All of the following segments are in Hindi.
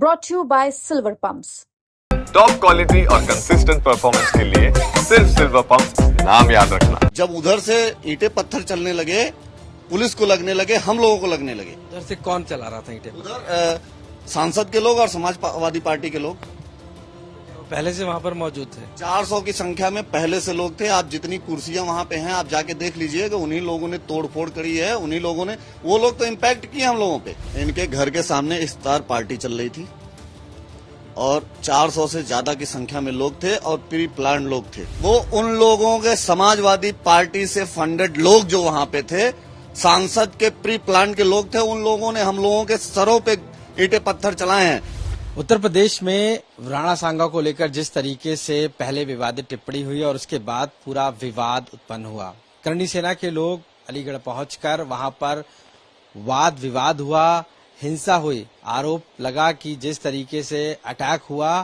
brought to you by Silver Pumps. Top quality और कंसिस्टेंट परफॉर्मेंस के लिए सिर्फ सिल्वर पंप नाम याद रखना। जब उधर से ईंटें पत्थर चलने लगे, पुलिस को लगने लगे, हम लोगों को लगने लगे। उधर से कौन चला रहा था ईंटें? उधर सांसद के लोग और समाजवादी पार्टी के लोग पहले से वहाँ पर मौजूद थे। 400 की संख्या में पहले से लोग थे। आप जितनी कुर्सियां वहाँ पे हैं, आप जाके देख लीजिए कि उन्हीं लोगों ने तोड़फोड़ करी है, उन्हीं लोगों ने, वो लोग तो इम्पैक्ट किए हम लोगों पे। इनके घर के सामने इफ्तार पार्टी चल रही थी और 400 से ज्यादा की संख्या में लोग थे और प्री प्लान लोग थे। वो उन लोगों के समाजवादी पार्टी से फंडेड लोग जो वहाँ पे थे, सांसद के प्री प्लान के लोग थे, उन लोगों ने हम लोगों के सरों पे ईंटें पत्थर चलाए हैं। उत्तर प्रदेश में राणा सांगा को लेकर जिस तरीके से पहले विवादित टिप्पणी हुई और उसके बाद पूरा विवाद उत्पन्न हुआ, करणी सेना के लोग अलीगढ़ पहुंचकर वहां पर वाद विवाद हुआ, हिंसा हुई। आरोप लगा कि जिस तरीके से अटैक हुआ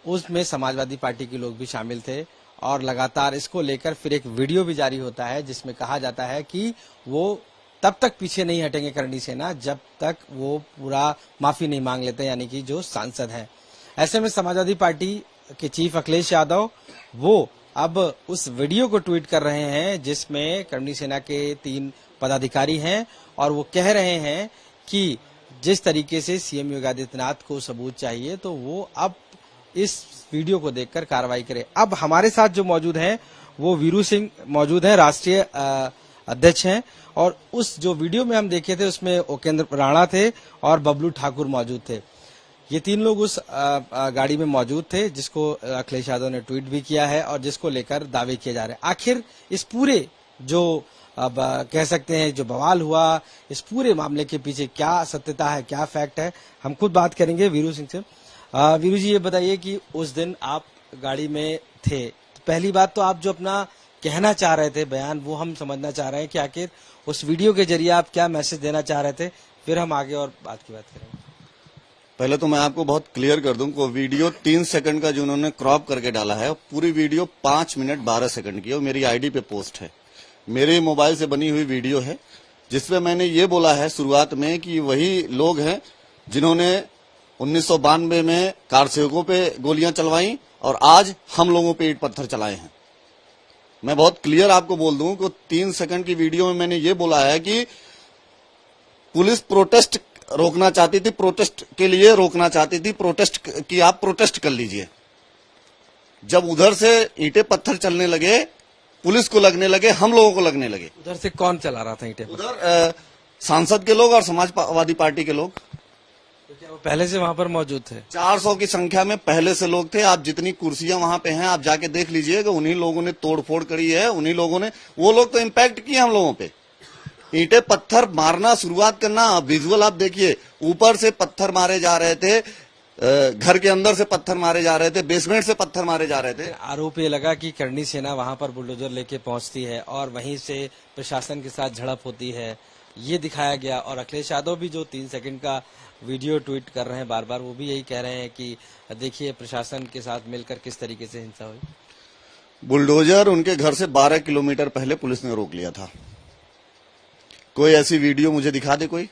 उसमें समाजवादी पार्टी के लोग भी शामिल थे और लगातार इसको लेकर फिर एक वीडियो भी जारी होता है जिसमें कहा जाता है कि वो तब तक पीछे नहीं हटेंगे करणी सेना जब तक वो पूरा माफी नहीं मांग लेते, यानी कि जो सांसद हैं। ऐसे में समाजवादी पार्टी के चीफ अखिलेश यादव वो अब उस वीडियो को ट्वीट कर रहे हैं जिसमें करणी सेना के 3 पदाधिकारी हैं और वो कह रहे हैं कि जिस तरीके से सीएम योगी आदित्यनाथ को सबूत चाहिए तो वो अब इस वीडियो को देखकर कार्रवाई करे। अब हमारे साथ जो मौजूद हैं वो वीरू सिंह मौजूद हैं, राष्ट्रीय अध्यक्ष हैं, और उस जो वीडियो में हम देखे थे उसमें उपेंद्र राणा थे और बबलू ठाकुर मौजूद थे। ये 3 लोग उस गाड़ी में मौजूद थे जिसको अखिलेश यादव ने ट्वीट भी किया है और जिसको लेकर दावे किए जा रहे हैं। आखिर इस पूरे जो अब कह सकते हैं जो बवाल हुआ, इस पूरे मामले के पीछे क्या सत्यता है, क्या फैक्ट है, हम खुद बात करेंगे वीरू सिंह से। वीरू जी, ये बताइए कि उस दिन आप गाड़ी में थे, तो पहली बात तो आप जो अपना कहना चाह रहे थे बयान, वो हम समझना चाह रहे हैं कि आखिर उस वीडियो के जरिए आप क्या मैसेज देना चाह रहे थे, फिर हम आगे और बात की बात करेंगे। पहले तो मैं आपको बहुत क्लियर कर दूं कि वीडियो 3 सेकंड का जो उन्होंने क्रॉप करके डाला है, पूरी वीडियो 5 मिनट 12 सेकंड की है, मेरी आईडी पे पोस्ट है, मेरे मोबाइल से बनी हुई वीडियो है, जिसमें मैंने ये बोला है शुरुआत में कि वही लोग हैं जिन्होंने 1992 में कार सेवकों पे गोलियां चलवाई और आज हम लोगों पे ईंट पत्थर चलाए हैं। मैं बहुत क्लियर आपको बोल दूं कि 3 सेकंड की वीडियो में मैंने ये बोला है कि पुलिस प्रोटेस्ट रोकना चाहती थी, प्रोटेस्ट के लिए रोकना चाहती थी, प्रोटेस्ट की आप प्रोटेस्ट कर लीजिए। जब उधर से ईंटें पत्थर चलने लगे, पुलिस को लगने लगे, हम लोगों को लगने लगे। उधर से कौन चला रहा था ईंटें? उधर सांसद के लोग और समाजवादी पार्टी के लोग। तो क्या वो पहले से वहां पर मौजूद थे? 400 की संख्या में पहले से लोग थे। आप जितनी कुर्सियां वहां पे हैं, आप जाके देख लीजिए कि उन्हीं लोगों ने तोड़फोड़ करी है, उन्हीं लोगों ने, वो लोग तो इम्पैक्ट किए हम लोगों पे। ईंटें पत्थर मारना शुरुआत करना, विजुअल आप देखिए, ऊपर से पत्थर मारे जा रहे थे, घर के अंदर से पत्थर मारे जा रहे थे, बेसमेंट से पत्थर मारे जा रहे थे। आरोप ये लगा कि करणी सेना वहां पर बुलडोजर लेके पहुंचती है और वहीं से प्रशासन के साथ झड़प होती है, ये दिखाया गया। और अखिलेश यादव भी जो 3 सेकंड का वीडियो ट्वीट कर रहे हैं बार बार, वो भी यही कह रहे हैं कि देखिए प्रशासन के साथ मिलकर किस तरीके से हिंसा हुई। बुलडोजर उनके घर से 12 किलोमीटर पहले पुलिस ने रोक लिया था। कोई ऐसी वीडियो मुझे दिखा दे कोई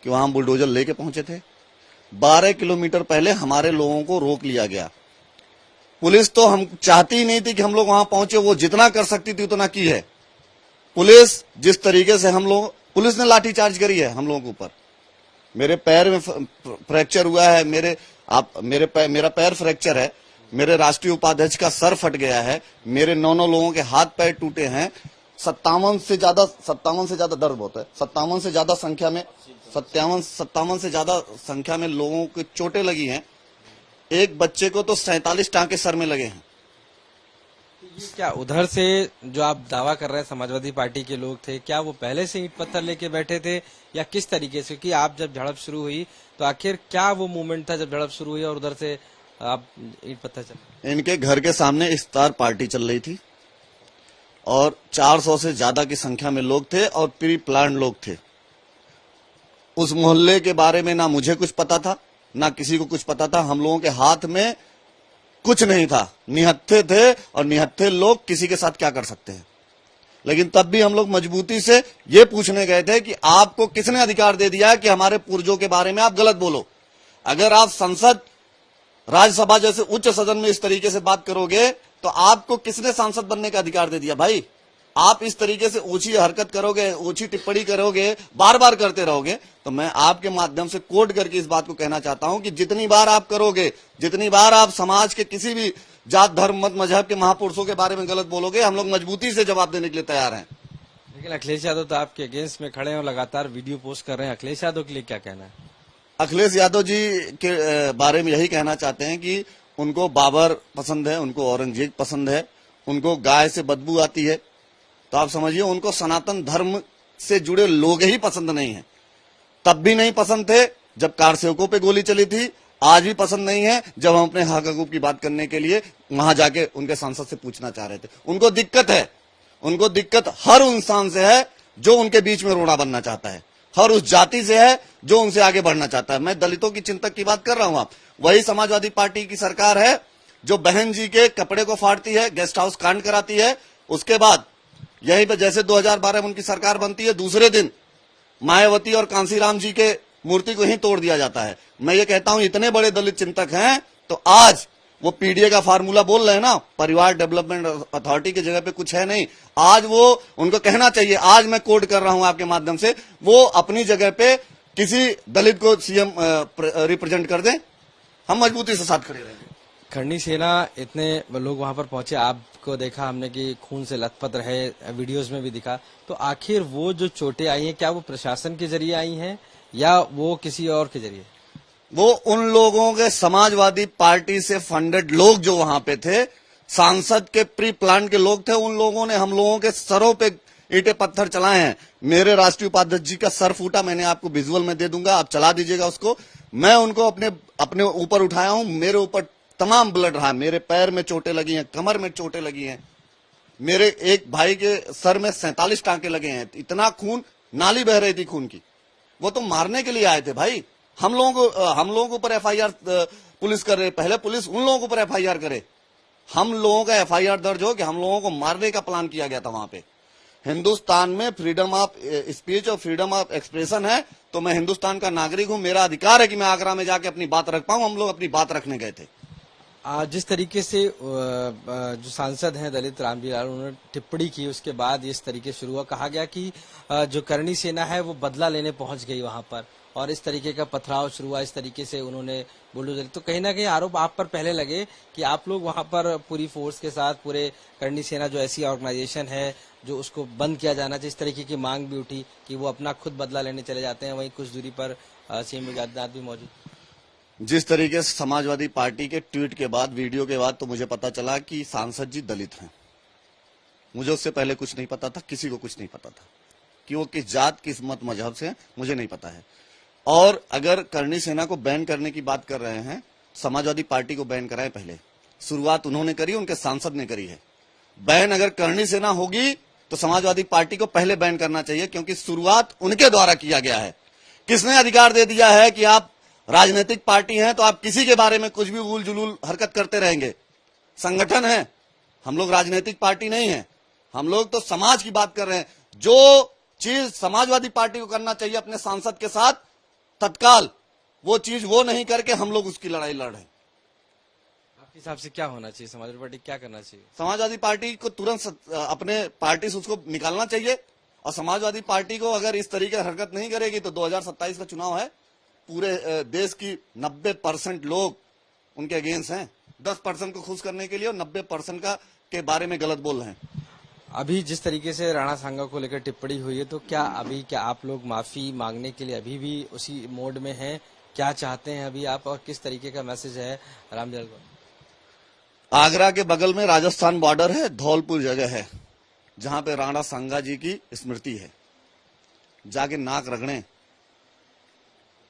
कि वहां बुलडोजर लेके पहुंचे थे। 12 किलोमीटर पहले हमारे लोगों को रोक लिया गया। पुलिस तो हम चाहती ही नहीं थी कि हम लोग वहां पहुंचे, वो जितना कर सकती थी उतना की है। पुलिस जिस तरीके से पुलिस ने लाठीचार्ज करी है हम लोगों के ऊपर। मेरे पैर में फ्रैक्चर हुआ है, मेरा पैर फ्रैक्चर है, मेरे राष्ट्रीय उपाध्यक्ष का सर फट गया है, मेरे 9 लोगों के हाथ पैर टूटे हैं, 57 से ज्यादा दर्द बहुत है, 57 से ज्यादा संख्या में लोगों को चोटें लगी हैं। एक बच्चे को तो 47 टांके सर में लगे हैं। ये क्या उधर से जो आप दावा कर रहे हैं समाजवादी पार्टी के लोग थे, क्या वो पहले से ईंट पत्थर लेके बैठे थे या किस तरीके से? कि आप जब झड़प शुरू हुई तो आखिर क्या वो मूवमेंट था जब झड़प शुरू हुई और उधर से आप ईंट पत्थर चल? इनके घर के सामने इफ्तार पार्टी चल रही थी और 400 से ज्यादा की संख्या में लोग थे और प्री प्लान लोग थे। उस मोहल्ले के बारे में ना मुझे कुछ पता था, ना किसी को कुछ पता था। हम लोगों के हाथ में कुछ नहीं था, निहत्थे थे, और निहत्थे लोग किसी के साथ क्या कर सकते हैं। लेकिन तब भी हम लोग मजबूती से ये पूछने गए थे कि आपको किसने अधिकार दे दिया कि हमारे पूर्वजों के बारे में आप गलत बोलो। अगर आप संसद राज्यसभा जैसे उच्च सदन में इस तरीके से बात करोगे तो आपको किसने सांसद बनने का अधिकार दे दिया भाई? आप इस तरीके से ऊंची हरकत करोगे, ऊंची टिप्पणी करोगे, बार बार करते रहोगे, तो मैं आपके माध्यम से कोट करके इस बात को कहना चाहता हूं कि जितनी बार आप करोगे, जितनी बार आप समाज के किसी भी जात धर्म मत मजहब के महापुरुषों के बारे में गलत बोलोगे, हम लोग मजबूती से जवाब देने के लिए तैयार हैं। लेकिन अखिलेश यादव तो आपके अगेंस्ट में खड़े हैं और लगातार वीडियो पोस्ट कर रहे हैं। अखिलेश यादव के लिए क्या कहना है? अखिलेश यादव जी के बारे में यही कहना चाहते हैं कि उनको बाबर पसंद है, उनको औरंगजेब पसंद है, उनको गाय से बदबू आती है, तो आप समझिए उनको सनातन धर्म से जुड़े लोग ही पसंद नहीं है। तब भी नहीं पसंद थे जब कार सेवकों पे गोली चली थी, आज भी पसंद नहीं है जब हम अपने हक हकूक की बात करने के लिए वहां जाके उनके सांसद से पूछना चाह रहे थे। उनको दिक्कत है, उनको दिक्कत हर इंसान से है जो उनके बीच में रोड़ा बनना चाहता है, हर उस जाति से है जो उनसे आगे बढ़ना चाहता है। मैं दलितों की चिंतक की बात कर रहा हूं। आप वही समाजवादी पार्टी की सरकार है जो बहन जी के कपड़े को फाड़ती है, गेस्ट हाउस कांड कराती है, उसके बाद यहीं पे जैसे 2012 में उनकी सरकार बनती है, दूसरे दिन मायावती और कांसीराम जी के मूर्ति को ही तोड़ दिया जाता है। मैं ये कहता हूं इतने बड़े दलित चिंतक हैं तो आज वो पीडीए का फार्मूला बोल रहे हैं ना, परिवार डेवलपमेंट अथॉरिटी की जगह पे कुछ है नहीं। आज वो उनको कहना चाहिए, आज मैं कोट कर रहा हूं आपके माध्यम से, वो अपनी जगह पे किसी दलित को सीएम रिप्रेजेंट कर दें, हम मजबूती से साथ खड़े रहेंगे। खरनी सेना इतने लोग वहां पर पहुंचे, आपको देखा हमने कि खून से लथपथ रहे, वीडियोस में भी दिखा, तो आखिर वो जो चोटें आई हैं क्या वो प्रशासन के जरिए आई हैं या वो किसी और के जरिए? वो उन लोगों के समाजवादी पार्टी से फंडेड लोग जो वहां पे थे, सांसद के प्री प्लान के लोग थे, उन लोगों ने हम लोगों के सरों पे ईंटे पत्थर चलाए हैं। मेरे राष्ट्रीय उपाध्यक्ष जी का सर फूटा, मैंने आपको विजुअल में दे दूंगा, आप चला दीजिएगा उसको। मैं उनको अपने ऊपर उठाया हूं, मेरे ऊपर तमाम ब्लड रहा, मेरे पैर में चोटें लगी हैं, कमर में चोटें लगी हैं, मेरे एक भाई के सर में 47 टांके लगे हैं, इतना खून, नाली बह रही थी खून की। वो तो मारने के लिए आए थे भाई। हम लोगों के ऊपर एफआईआर पुलिस कर रहे, पहले पुलिस उन लोगों के ऊपर एफआईआर करे। हम लोगों का एफआईआर दर्ज हो कि हम लोगों को मारने का प्लान किया गया था वहां पे। हिंदुस्तान में फ्रीडम ऑफ स्पीच और फ्रीडम ऑफ एक्सप्रेशन है, तो मैं हिंदुस्तान का नागरिक हूं, मेरा अधिकार है कि मैं आगरा में जाके अपनी बात रख पाऊं। हम लोग अपनी बात रखने गए थे। जिस तरीके से जो सांसद हैं दलित रामजी लाल, उन्होंने टिप्पणी की, उसके बाद इस तरीके शुरू हुआ, कहा गया कि जो करनी सेना है वो बदला लेने पहुंच गई वहां पर और इस तरीके का पथराव शुरू हुआ, इस तरीके से उन्होंने बुलडोजर, तो कहीं ना कहीं आरोप आप पर पहले लगे कि आप लोग वहां पर पूरी फोर्स के साथ, पूरे करनी सेना जो ऐसी ऑर्गेनाइजेशन है जो उसको बंद किया जाना चाहिए, इस तरीके की मांग भी उठी कि वो अपना खुद बदला लेने चले जाते हैं। वहीं कुछ दूरी पर सीएम योगी आदित्यनाथ भी मौजूद। जिस तरीके से समाजवादी पार्टी के ट्वीट के बाद, वीडियो के बाद, तो मुझे पता चला कि सांसद जी दलित हैं। मुझे उससे पहले कुछ नहीं पता था, किसी को कुछ नहीं पता था कि वो किस जात, किस मत मजहब से हैं, मुझे नहीं पता है। और अगर करनी सेना को बैन करने की बात कर रहे हैं, समाजवादी पार्टी को बैन कराए पहले, शुरुआत उन्होंने करी, उनके सांसद ने करी है। बैन अगर करनी सेना होगी तो समाजवादी पार्टी को पहले बैन करना चाहिए, क्योंकि शुरुआत उनके द्वारा किया गया है। किसने अधिकार दे दिया है कि आप राजनीतिक पार्टी हैं तो आप किसी के बारे में कुछ भी उल जुलूल हरकत करते रहेंगे? संगठन है, हम लोग राजनीतिक पार्टी नहीं है, हम लोग तो समाज की बात कर रहे हैं। जो चीज समाजवादी पार्टी को करना चाहिए अपने सांसद के साथ तत्काल, वो चीज वो नहीं करके हम लोग उसकी लड़ाई लड़ रहे हैं। आपके हिसाब से क्या होना चाहिए? समाजवादी पार्टी क्या करना चाहिए? समाजवादी पार्टी को तुरंत अपने पार्टी से उसको निकालना चाहिए। और समाजवादी पार्टी को अगर इस तरीके की हरकत नहीं करेगी तो 2027 का चुनाव है, पूरे देश की 90% लोग उनके अगेंस्ट हैं। 10% को खुश करने के लिए और 90% के बारे में गलत बोल रहे हैं। अभी जिस तरीके से राणा सांगा को लेकर टिप्पणी हुई है, तो क्या आप लोग माफी मांगने के लिए अभी भी उसी मोड में हैं? क्या चाहते हैं अभी आप और किस तरीके का मैसेज है रामजल को? आगरा के बगल में राजस्थान बॉर्डर है, धौलपुर जगह है जहां पे राणा सांगा जी की स्मृति है। जाके नाक रगड़े,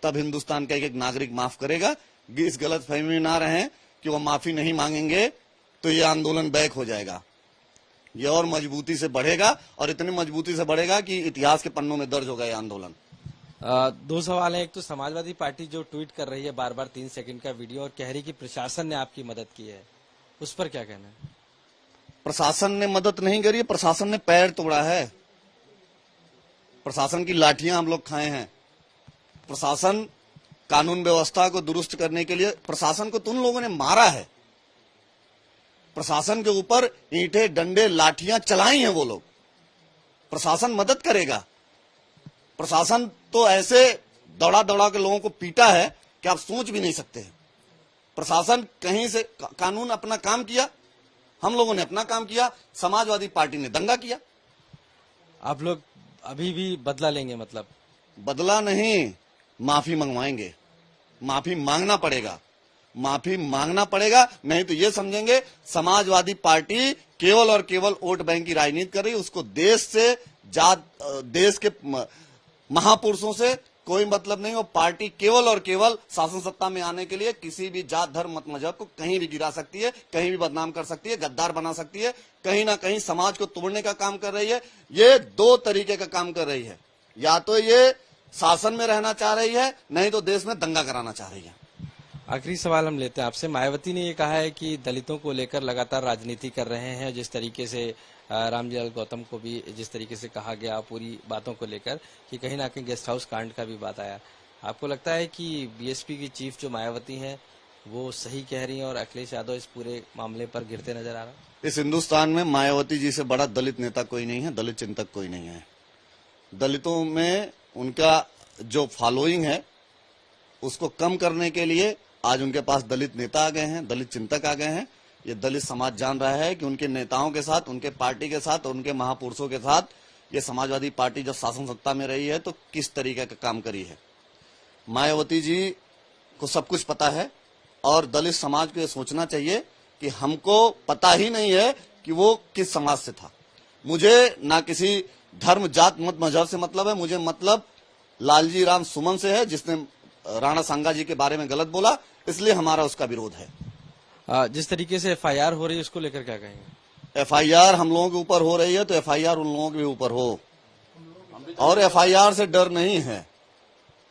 तब हिंदुस्तान का एक नागरिक माफ करेगा। इस गलत फहमी में ना रहें कि वो माफी नहीं मांगेंगे तो ये आंदोलन बैक हो जाएगा, ये और मजबूती से बढ़ेगा और इतनी मजबूती से बढ़ेगा कि इतिहास के पन्नों में दर्ज होगा ये आंदोलन। दो सवाल हैं। एक तो समाजवादी पार्टी जो ट्वीट कर रही है बार बार 3 सेकंड का वीडियो और कह रही कि प्रशासन ने आपकी मदद की है, उस पर क्या कहना है? प्रशासन ने मदद नहीं करी, प्रशासन ने पैर तोड़ा है। प्रशासन की लाठियां हम लोग खाए हैं। प्रशासन कानून व्यवस्था को दुरुस्त करने के लिए प्रशासन को तुम लोगों ने मारा है। प्रशासन के ऊपर ईंटें, डंडे, लाठियां चलाई हैं वो लोग। प्रशासन मदद करेगा। प्रशासन तो ऐसे दौड़ा दौड़ा के लोगों को पीटा है कि आप सोच भी नहीं सकते हैं। प्रशासन कहीं से कानून अपना काम किया, हम लोगों ने अपना काम किया, समाजवादी पार्टी ने दंगा किया। आप लोग अभी भी बदला लेंगे? मतलब बदला नहीं, माफी मंगवाएंगे। माफी मांगना पड़ेगा, माफी मांगना पड़ेगा, नहीं तो ये समझेंगे समाजवादी पार्टी केवल और केवल वोट बैंक की राजनीति कर रही है। उसको देश के महापुरुषों से कोई मतलब नहीं। वो पार्टी केवल और केवल शासन सत्ता में आने के लिए किसी भी जात, धर्म, मत, मजहब को कहीं भी गिरा सकती है, कहीं भी बदनाम कर सकती है, गद्दार बना सकती है, कहीं ना कहीं समाज को तोड़ने का काम कर रही है। ये दो तरीके का काम कर रही है, या तो ये शासन में रहना चाह रही है, नहीं तो देश में दंगा कराना चाह रही है। आखिरी सवाल हम लेते हैं आपसे। मायावती ने ये कहा है कि दलितों को लेकर लगातार राजनीति कर रहे हैं, जिस तरीके से रामजीलाल गौतम को भी जिस तरीके से कहा गया पूरी बातों को लेकर कि कहीं ना कहीं गेस्ट हाउस कांड का भी बात आया। आपको लगता है कि बीएसपी की चीफ जो मायावती हैं वो सही कह रही हैं और अखिलेश यादव इस पूरे मामले पर गिरते नजर आ रहा है? इस हिंदुस्तान में मायावती जी से बड़ा दलित नेता कोई नहीं है, दलित चिंतक कोई नहीं है। दलितों में उनका जो फॉलोइंग है उसको कम करने के लिए आज उनके पास दलित नेता आ गए हैं, दलित चिंतक आ गए हैं। ये दलित समाज जान रहा है कि उनके नेताओं के साथ, उनके पार्टी के साथ और उनके महापुरुषों के साथ ये समाजवादी पार्टी जब शासन सत्ता में रही है तो किस तरीके का काम करी है। मायावती जी को सब कुछ पता है और दलित समाज को ये सोचना चाहिए कि हमको पता ही नहीं है कि वो किस समाज से था। मुझे ना किसी धर्म, जात, मत, मजहब से मतलब है। मुझे मतलब लालजी राम सुमन से है, जिसने राणा सांगा जी के बारे में गलत बोला, इसलिए हमारा उसका विरोध है। जिस तरीके से एफआईआर हो रही है उसको लेकर क्या कहेंगे? एफआईआर हम लोगों के ऊपर हो रही है तो एफआईआर उन लोगों के भी ऊपर हो, और एफआईआर से डर नहीं है।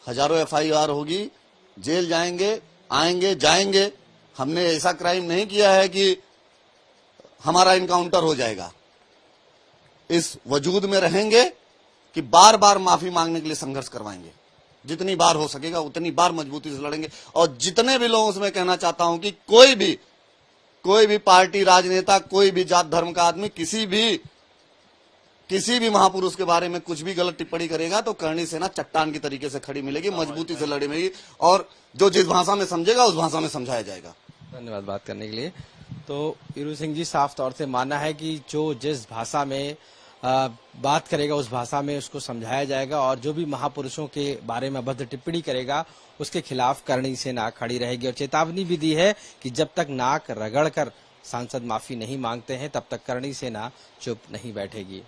हजारों एफआईआर होगी, जेल जाएंगे, आएंगे, जाएंगे। हमने ऐसा क्राइम नहीं किया है कि हमारा इनकाउंटर हो जाएगा। इस वजूद में रहेंगे कि बार बार माफी मांगने के लिए संघर्ष करवाएंगे। जितनी बार हो सकेगा उतनी बार मजबूती से लड़ेंगे। और जितने भी लोगों से मैं कहना चाहता हूं कि कोई भी पार्टी, राजनेता, कोई भी जात धर्म का आदमी किसी भी महापुरुष के बारे में कुछ भी गलत टिप्पणी करेगा तो करणी सेना चट्टान की तरीके से खड़ी मिलेगी, मजबूती से लड़ेगी, और जो जिस भाषा में समझेगा उस भाषा में समझाया जाएगा। धन्यवाद बात करने के लिए। तो ईरू सिंह जी, साफ तौर से मानना है कि जो जिस भाषा में बात करेगा उस भाषा में उसको समझाया जाएगा, और जो भी महापुरुषों के बारे में अभद्र टिप्पणी करेगा उसके खिलाफ करणी सेना खड़ी रहेगी। और चेतावनी भी दी है कि जब तक नाक रगड़कर सांसद माफी नहीं मांगते हैं तब तक करणी सेना चुप नहीं बैठेगी।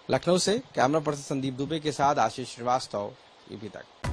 लखनऊ से कैमरा पर्सन संदीप दुबे के साथ आशीष श्रीवास्तव, यूपी तक।